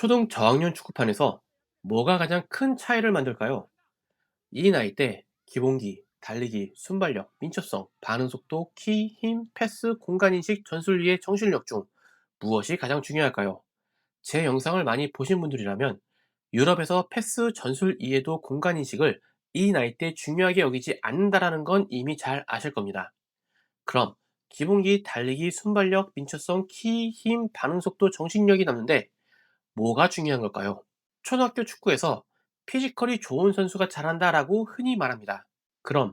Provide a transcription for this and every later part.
초등 저학년 축구판에서 뭐가 가장 큰 차이를 만들까요? 이 나이 때 기본기, 달리기, 순발력, 민첩성, 반응 속도, 키, 힘, 패스, 공간인식, 전술이해, 정신력 중 무엇이 가장 중요할까요? 제 영상을 많이 보신 분들이라면 유럽에서 패스, 전술 이해도, 공간인식을 이 나이 때 중요하게 여기지 않는다라는 건 이미 잘 아실 겁니다. 그럼 기본기, 달리기, 순발력, 민첩성, 키, 힘, 반응 속도, 정신력이 남는데 뭐가 중요한 걸까요? 초등학교 축구에서 피지컬이 좋은 선수가 잘한다라고 흔히 말합니다. 그럼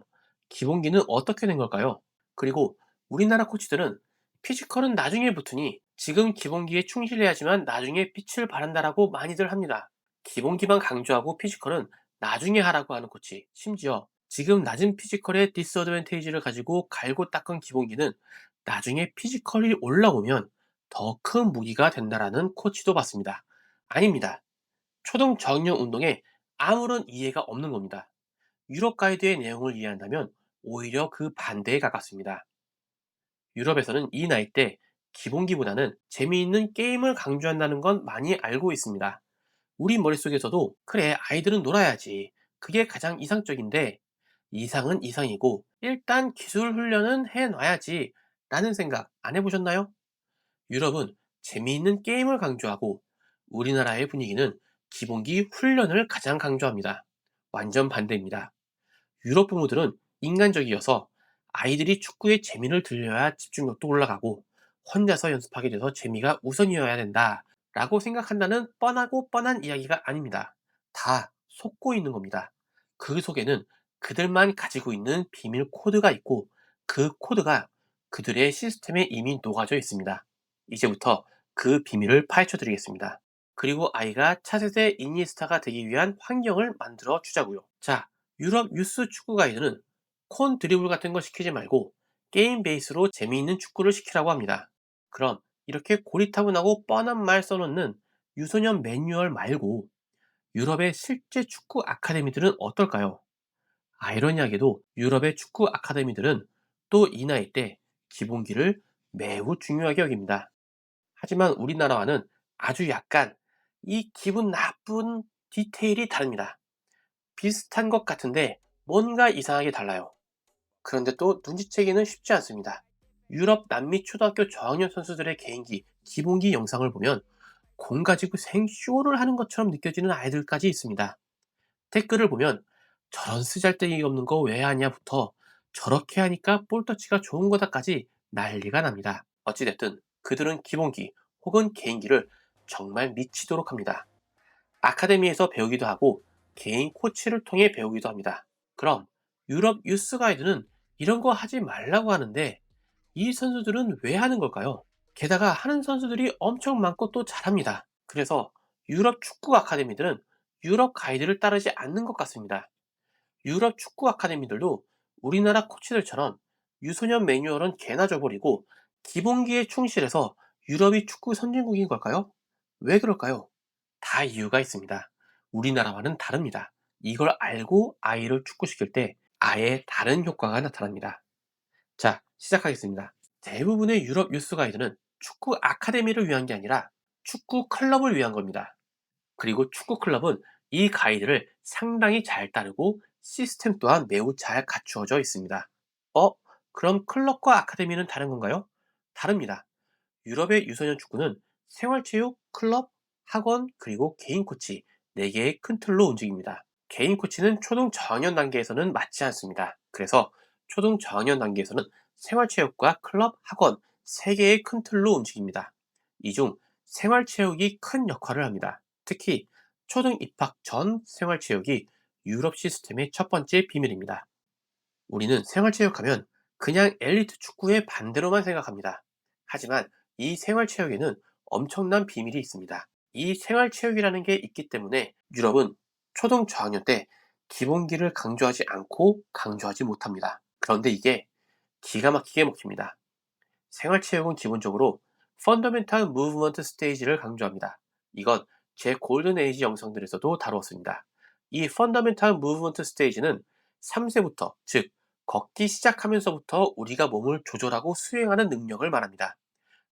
기본기는 어떻게 된 걸까요? 그리고 우리나라 코치들은 피지컬은 나중에 붙으니 지금 기본기에 충실해야지만 나중에 빛을 발한다라고 많이들 합니다. 기본기만 강조하고 피지컬은 나중에 하라고 하는 코치, 심지어 지금 낮은 피지컬의 디스어드밴테이지를 가지고 갈고 닦은 기본기는 나중에 피지컬이 올라오면 더 큰 무기가 된다라는 코치도 봤습니다. 아닙니다. 초등 저학년 운동에 아무런 이해가 없는 겁니다. 유럽 가이드의 내용을 이해한다면 오히려 그 반대에 가깝습니다. 유럽에서는 이 나이 때 기본기보다는 재미있는 게임을 강조한다는 건 많이 알고 있습니다. 우리 머릿속에서도 그래, 아이들은 놀아야지, 그게 가장 이상적인데, 이상은 이상이고 일단 기술 훈련은 해놔야지 라는 생각 안 해보셨나요? 유럽은 재미있는 게임을 강조하고 우리나라의 분위기는 기본기 훈련을 가장 강조합니다. 완전 반대입니다. 유럽 부모들은 인간적이어서 아이들이 축구에 재미를 들려야 집중력도 올라가고 혼자서 연습하게 돼서 재미가 우선이어야 된다 라고 생각한다는 뻔하고 뻔한 이야기가 아닙니다. 다 속고 있는 겁니다. 그 속에는 그들만 가지고 있는 비밀 코드가 있고 그 코드가 그들의 시스템에 이미 녹아져 있습니다. 이제부터 그 비밀을 파헤쳐 드리겠습니다. 그리고 아이가 차세대 이니에스타가 되기 위한 환경을 만들어 주자고요. 자, 유럽 유스 축구 가이드는 콘 드리블 같은 거 시키지 말고 게임 베이스로 재미있는 축구를 시키라고 합니다. 그럼 이렇게 고리타분하고 뻔한 말 써놓는 유소년 매뉴얼 말고 유럽의 실제 축구 아카데미들은 어떨까요? 아이러니하게도 유럽의 축구 아카데미들은 또 이 나이 때 기본기를 매우 중요하게 여깁니다. 하지만 우리나라와는 아주 약간 이 기분 나쁜 디테일이 다릅니다. 비슷한 것 같은데 뭔가 이상하게 달라요. 그런데 또 눈치채기는 쉽지 않습니다. 유럽 남미 초등학교 저학년 선수들의 개인기, 기본기 영상을 보면 공 가지고 생쇼를 하는 것처럼 느껴지는 아이들까지 있습니다. 댓글을 보면 저런 쓰잘데기 없는 거 왜 하냐부터 저렇게 하니까 볼터치가 좋은 거다까지 난리가 납니다. 어찌됐든 그들은 기본기 혹은 개인기를 정말 미치도록 합니다. 아카데미에서 배우기도 하고 개인 코치를 통해 배우기도 합니다. 그럼 유럽 유스 가이드는 이런 거 하지 말라고 하는데 이 선수들은 왜 하는 걸까요? 게다가 하는 선수들이 엄청 많고 또 잘합니다. 그래서 유럽 축구 아카데미들은 유럽 가이드를 따르지 않는 것 같습니다. 유럽 축구 아카데미들도 우리나라 코치들처럼 유소년 매뉴얼은 개나 줘버리고 기본기에 충실해서 유럽이 축구 선진국인 걸까요? 왜 그럴까요? 다 이유가 있습니다. 우리나라와는 다릅니다. 이걸 알고 아이를 축구시킬 때 아예 다른 효과가 나타납니다. 자, 시작하겠습니다. 대부분의 유럽 유스 가이드는 축구 아카데미를 위한 게 아니라 축구 클럽을 위한 겁니다. 그리고 축구 클럽은 이 가이드를 상당히 잘 따르고 시스템 또한 매우 잘 갖추어져 있습니다. 어? 그럼 클럽과 아카데미는 다른 건가요? 다릅니다. 유럽의 유소년 축구는 생활체육, 클럽, 학원, 그리고 개인 코치 4개의 큰 틀로 움직입니다. 개인 코치는 초등 저학년 단계에서는 맞지 않습니다. 그래서 초등 저학년 단계에서는 생활체육과 클럽, 학원 3개의 큰 틀로 움직입니다. 이 중 생활체육이 큰 역할을 합니다. 특히 초등 입학 전 생활체육이 유럽 시스템의 첫 번째 비밀입니다. 우리는 생활체육하면 그냥 엘리트 축구의 반대로만 생각합니다. 하지만 이 생활체육에는 엄청난 비밀이 있습니다. 이 생활체육이라는 게 있기 때문에 유럽은 초등 저학년 때 기본기를 강조하지 않고 강조하지 못합니다. 그런데 이게 기가 막히게 먹힙니다. 생활체육은 기본적으로 펀더멘탈 무브먼트 스테이지를 강조합니다. 이건 제 골든 에이지 영상들에서도 다루었습니다. 이 펀더멘탈 무브먼트 스테이지는 3세부터, 즉 걷기 시작하면서부터 우리가 몸을 조절하고 수행하는 능력을 말합니다.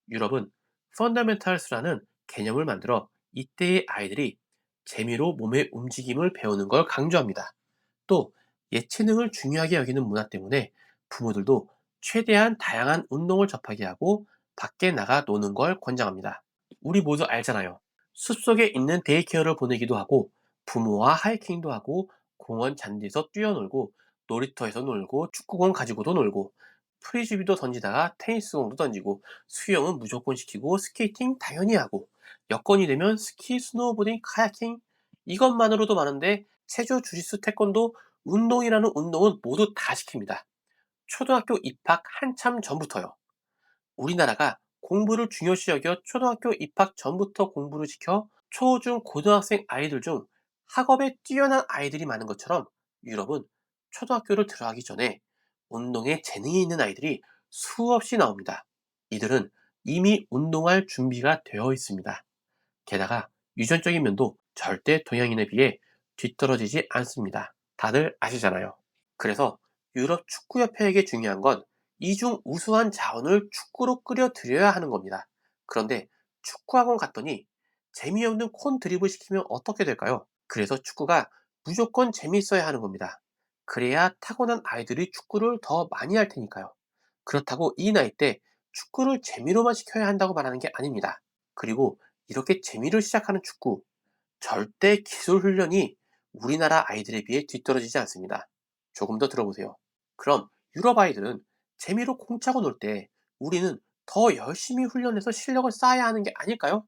유럽은 펀더멘탈스라는 개념을 만들어 이때의 아이들이 재미로 몸의 움직임을 배우는 걸 강조합니다. 또 예체능을 중요하게 여기는 문화 때문에 부모들도 최대한 다양한 운동을 접하게 하고 밖에 나가 노는 걸 권장합니다. 우리 모두 알잖아요. 숲속에 있는 데이케어를 보내기도 하고 부모와 하이킹도 하고 공원 잔디에서 뛰어놀고 놀이터에서 놀고 축구공 가지고도 놀고 프리즈비도 던지다가 테니스공도 던지고 수영은 무조건 시키고 스케이팅 당연히 하고 여건이 되면 스키, 스노우보딩, 카야킹 이것만으로도 많은데 체조, 주짓수, 태권도, 운동이라는 운동은 모두 다 시킵니다. 초등학교 입학 한참 전부터요. 우리나라가 공부를 중요시 여겨 초등학교 입학 전부터 공부를 시켜 초, 중, 고등학생 아이들 중 학업에 뛰어난 아이들이 많은 것처럼 유럽은 초등학교를 들어가기 전에 운동에 재능이 있는 아이들이 수없이 나옵니다. 이들은 이미 운동할 준비가 되어 있습니다. 게다가 유전적인 면도 절대 동양인에 비해 뒤떨어지지 않습니다. 다들 아시잖아요. 그래서 유럽 축구협회에게 중요한 건 이중 우수한 자원을 축구로 끌어들여야 하는 겁니다. 그런데 축구학원 갔더니 재미없는 콘 드립을 시키면 어떻게 될까요? 그래서 축구가 무조건 재미있어야 하는 겁니다. 그래야 타고난 아이들이 축구를 더 많이 할 테니까요. 그렇다고 이 나이 때 축구를 재미로만 시켜야 한다고 말하는 게 아닙니다. 그리고 이렇게 재미로 시작하는 축구, 절대 기술 훈련이 우리나라 아이들에 비해 뒤떨어지지 않습니다. 조금 더 들어보세요. 그럼 유럽 아이들은 재미로 공짜고 놀 때 우리는 더 열심히 훈련해서 실력을 쌓아야 하는 게 아닐까요?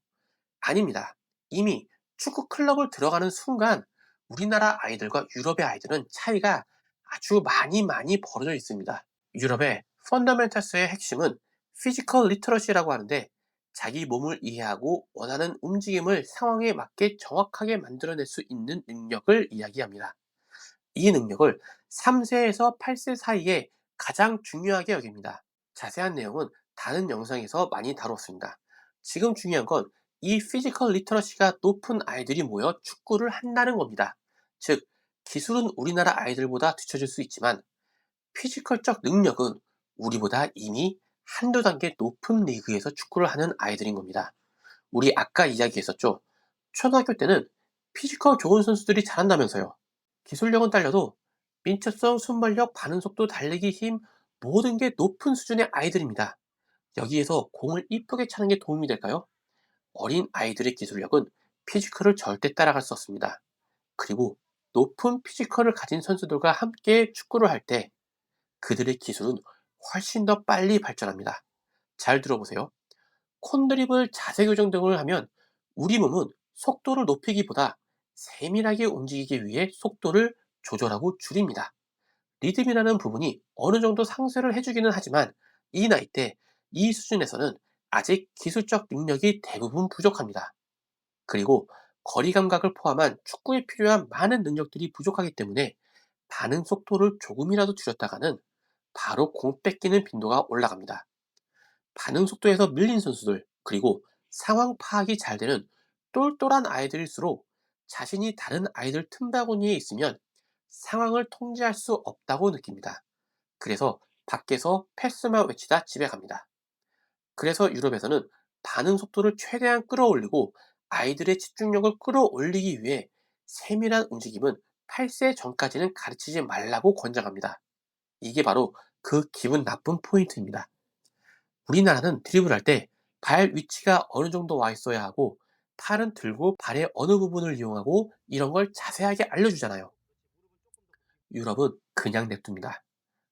아닙니다. 이미 축구 클럽을 들어가는 순간 우리나라 아이들과 유럽의 아이들은 차이가 아주 많이 벌어져 있습니다. 유럽의 펀더멘탈스의 핵심은 피지컬 리터러시라고 하는데 자기 몸을 이해하고 원하는 움직임을 상황에 맞게 정확하게 만들어낼 수 있는 능력을 이야기합니다. 이 능력을 3세에서 8세 사이에 가장 중요하게 여깁니다. 자세한 내용은 다른 영상에서 많이 다뤘습니다. 지금 중요한 건 이 피지컬 리터러시가 높은 아이들이 모여 축구를 한다는 겁니다. 즉, 기술은 우리나라 아이들보다 뒤처질 수 있지만 피지컬적 능력은 우리보다 이미 한두 단계 높은 리그에서 축구를 하는 아이들인 겁니다. 우리 아까 이야기했었죠. 초등학교 때는 피지컬 좋은 선수들이 잘한다면서요. 기술력은 딸려도 민첩성, 순발력, 반응속도, 달리기 힘 모든 게 높은 수준의 아이들입니다. 여기에서 공을 이쁘게 차는 게 도움이 될까요? 어린 아이들의 기술력은 피지컬을 절대 따라갈 수 없습니다. 그리고 높은 피지컬을 가진 선수들과 함께 축구를 할 때 그들의 기술은 훨씬 더 빨리 발전합니다. 잘 들어보세요. 콘드립을 자세 교정 등을 하면 우리 몸은 속도를 높이기보다 세밀하게 움직이기 위해 속도를 조절하고 줄입니다. 리듬이라는 부분이 어느 정도 상쇄를 해주기는 하지만 이 나이 때 이 수준에서는 아직 기술적 능력이 대부분 부족합니다. 그리고 거리 감각을 포함한 축구에 필요한 많은 능력들이 부족하기 때문에 반응 속도를 조금이라도 줄였다가는 바로 공 뺏기는 빈도가 올라갑니다. 반응 속도에서 밀린 선수들, 그리고 상황 파악이 잘 되는 똘똘한 아이들일수록 자신이 다른 아이들 틈바구니에 있으면 상황을 통제할 수 없다고 느낍니다. 그래서 밖에서 패스만 외치다 집에 갑니다. 그래서 유럽에서는 반응 속도를 최대한 끌어올리고 아이들의 집중력을 끌어올리기 위해 세밀한 움직임은 8세 전까지는 가르치지 말라고 권장합니다. 이게 바로 그 기분 나쁜 포인트입니다. 우리나라는 드리블할 때 발 위치가 어느 정도 와 있어야 하고 팔은 들고 발의 어느 부분을 이용하고 이런 걸 자세하게 알려주잖아요. 유럽은 그냥 냅둡니다.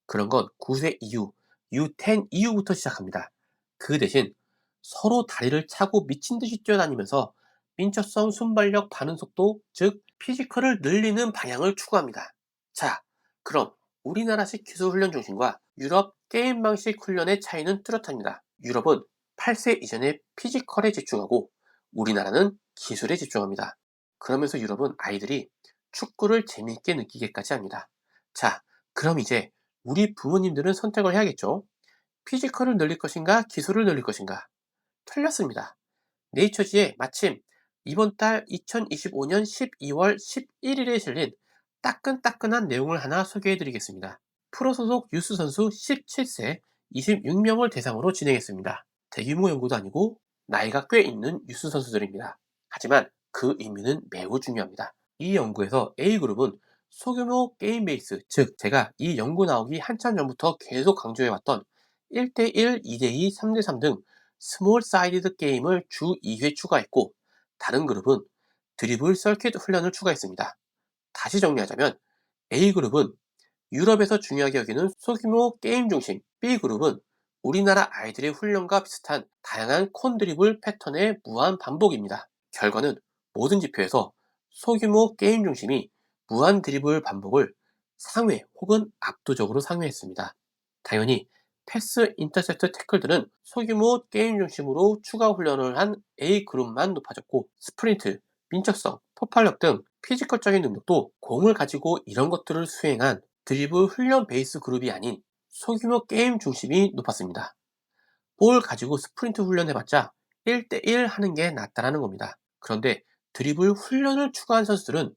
그런 건 9세 이후, U10 이후부터 시작합니다. 그 대신 서로 다리를 차고 미친 듯이 뛰어다니면서 민첩성, 순발력, 반응 속도, 즉 피지컬을 늘리는 방향을 추구합니다. 자, 그럼 우리나라식 기술 훈련 중심과 유럽 게임 방식 훈련의 차이는 뚜렷합니다. 유럽은 8세 이전에 피지컬에 집중하고 우리나라는 기술에 집중합니다. 그러면서 유럽은 아이들이 축구를 재미있게 느끼게까지 합니다. 자, 그럼 이제 우리 부모님들은 선택을 해야겠죠? 피지컬을 늘릴 것인가, 기술을 늘릴 것인가? 틀렸습니다. 네이처지에 마침 이번 달 2025년 12월 11일에 실린 따끈따끈한 내용을 하나 소개해드리겠습니다. 프로 소속 유스 선수 17세 26명을 대상으로 진행했습니다. 대규모 연구도 아니고 나이가 꽤 있는 유스 선수들입니다. 하지만 그 의미는 매우 중요합니다. 이 연구에서 A그룹은 소규모 게임 베이스, 즉 제가 이 연구 나오기 한참 전부터 계속 강조해왔던 1대1, 2대2, 3대3 등 스몰 사이드 게임을 주 2회 추가했고, 다른 그룹은 드리블 서킷 훈련을 추가했습니다. 다시 정리하자면 A그룹은 유럽에서 중요하게 여기는 소규모 게임 중심, B그룹은 우리나라 아이들의 훈련과 비슷한 다양한 콘드리블 패턴의 무한 반복입니다. 결과는 모든 지표에서 소규모 게임 중심이 무한 드리블 반복을 상회 혹은 압도적으로 상회했습니다. 당연히 패스, 인터셉트, 태클들은 소규모 게임 중심으로 추가 훈련을 한 A그룹만 높아졌고, 스프린트, 민첩성, 폭발력 등 피지컬적인 능력도 공을 가지고 이런 것들을 수행한 드리블 훈련 베이스 그룹이 아닌 소규모 게임 중심이 높았습니다. 볼 가지고 스프린트 훈련해봤자 1대1 하는 게 낫다라는 겁니다. 그런데 드리블 훈련을 추가한 선수들은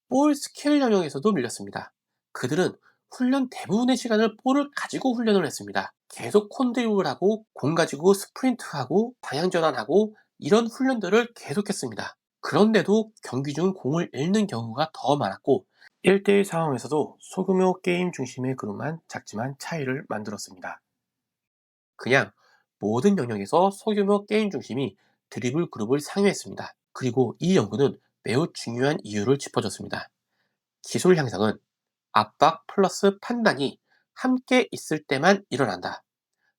볼 스킬 영역에서도 밀렸습니다. 그들은 훈련 대부분의 시간을 볼을 가지고 훈련을 했습니다. 계속 콘드리블을 하고 공 가지고 스프린트하고 방향 전환하고 이런 훈련들을 계속했습니다. 그런데도 경기 중 공을 잃는 경우가 더 많았고, 1대1 상황에서도 소규모 게임 중심의 그룹만 작지만 차이를 만들었습니다. 그냥 모든 영역에서 소규모 게임 중심이 드리블 그룹을 상회했습니다. 그리고 이 연구는 매우 중요한 이유를 짚어줬습니다. 기술 향상은 압박 플러스 판단이 함께 있을 때만 일어난다.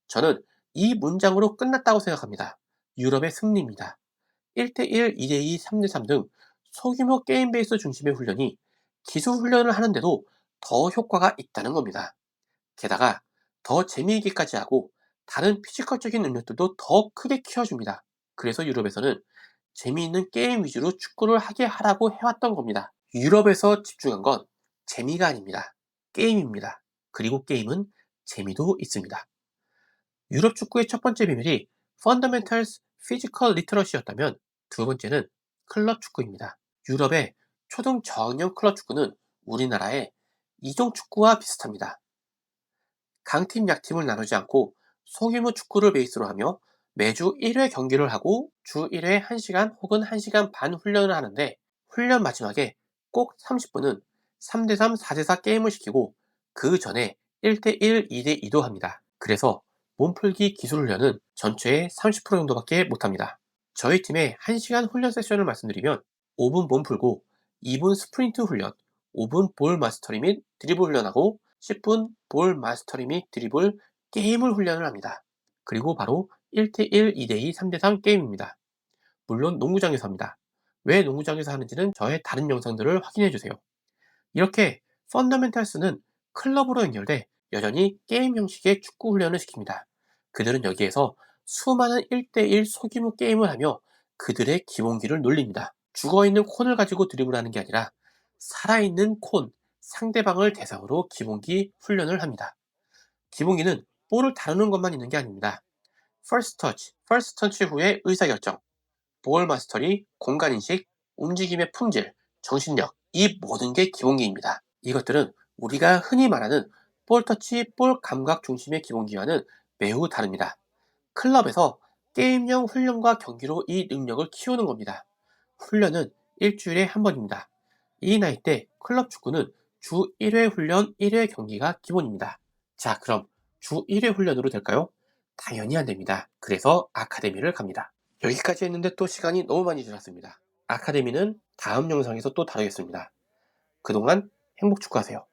저는 이 문장으로 끝났다고 생각합니다. 유럽의 승리입니다. 1대1, 2대2, 3대3 등 소규모 게임 베이스 중심의 훈련이 기술 훈련을 하는데도 더 효과가 있다는 겁니다. 게다가 더 재미있게까지 하고 다른 피지컬적인 능력들도 더 크게 키워줍니다. 그래서 유럽에서는 재미있는 게임 위주로 축구를 하게 하라고 해왔던 겁니다. 유럽에서 집중한 건 재미가 아닙니다. 게임입니다. 그리고 게임은 재미도 있습니다. 유럽 축구의 첫 번째 비밀이 Fundamentals Physical Literacy였다면, 두 번째는 클럽 축구입니다. 유럽의 초등 저학년 클럽 축구는 우리나라의 이종 축구와 비슷합니다. 강팀, 약팀을 나누지 않고 소규모 축구를 베이스로 하며 매주 1회 경기를 하고 주 1회 1시간 혹은 1시간 반 훈련을 하는데, 훈련 마지막에 꼭 30분은 3대3, 4대4 게임을 시키고 그 전에 1대1, 2대2도 합니다. 그래서 몸풀기 기술 훈련은 전체의 30% 정도밖에 못합니다. 저희 팀의 1시간 훈련 세션을 말씀드리면 5분 몸풀고 2분 스프린트 훈련, 5분 볼 마스터리 및 드리블 훈련하고 10분 볼 마스터리 및 드리블 게임을 훈련을 합니다. 그리고 바로 1대1, 2대2, 3대3 게임입니다. 물론 농구장에서 합니다. 왜 농구장에서 하는지는 저의 다른 영상들을 확인해주세요. 이렇게 펀더멘탈스는 클럽으로 연결돼 여전히 게임 형식의 축구 훈련을 시킵니다. 그들은 여기에서 수많은 1대1 소규모 게임을 하며 그들의 기본기를 놀립니다. 죽어있는 콘을 가지고 드리블하는 게 아니라 살아있는 콘, 상대방을 대상으로 기본기 훈련을 합니다. 기본기는 볼을 다루는 것만 있는 게 아닙니다. first touch 후의 의사결정, 볼 마스터리, 공간인식, 움직임의 품질, 정신력, 이 모든 게 기본기입니다. 이것들은 우리가 흔히 말하는 볼 터치, 볼 감각 중심의 기본기와는 매우 다릅니다. 클럽에서 게임형 훈련과 경기로 이 능력을 키우는 겁니다. 훈련은 일주일에 한 번입니다. 이 나이 때 클럽 축구는 주 1회 훈련, 1회 경기가 기본입니다. 자, 그럼 주 1회 훈련으로 될까요? 당연히 안 됩니다. 그래서 아카데미를 갑니다. 여기까지 했는데 또 시간이 너무 많이 지났습니다. 아카데미는 다음 영상에서 또 다루겠습니다. 그동안 행복 축구하세요.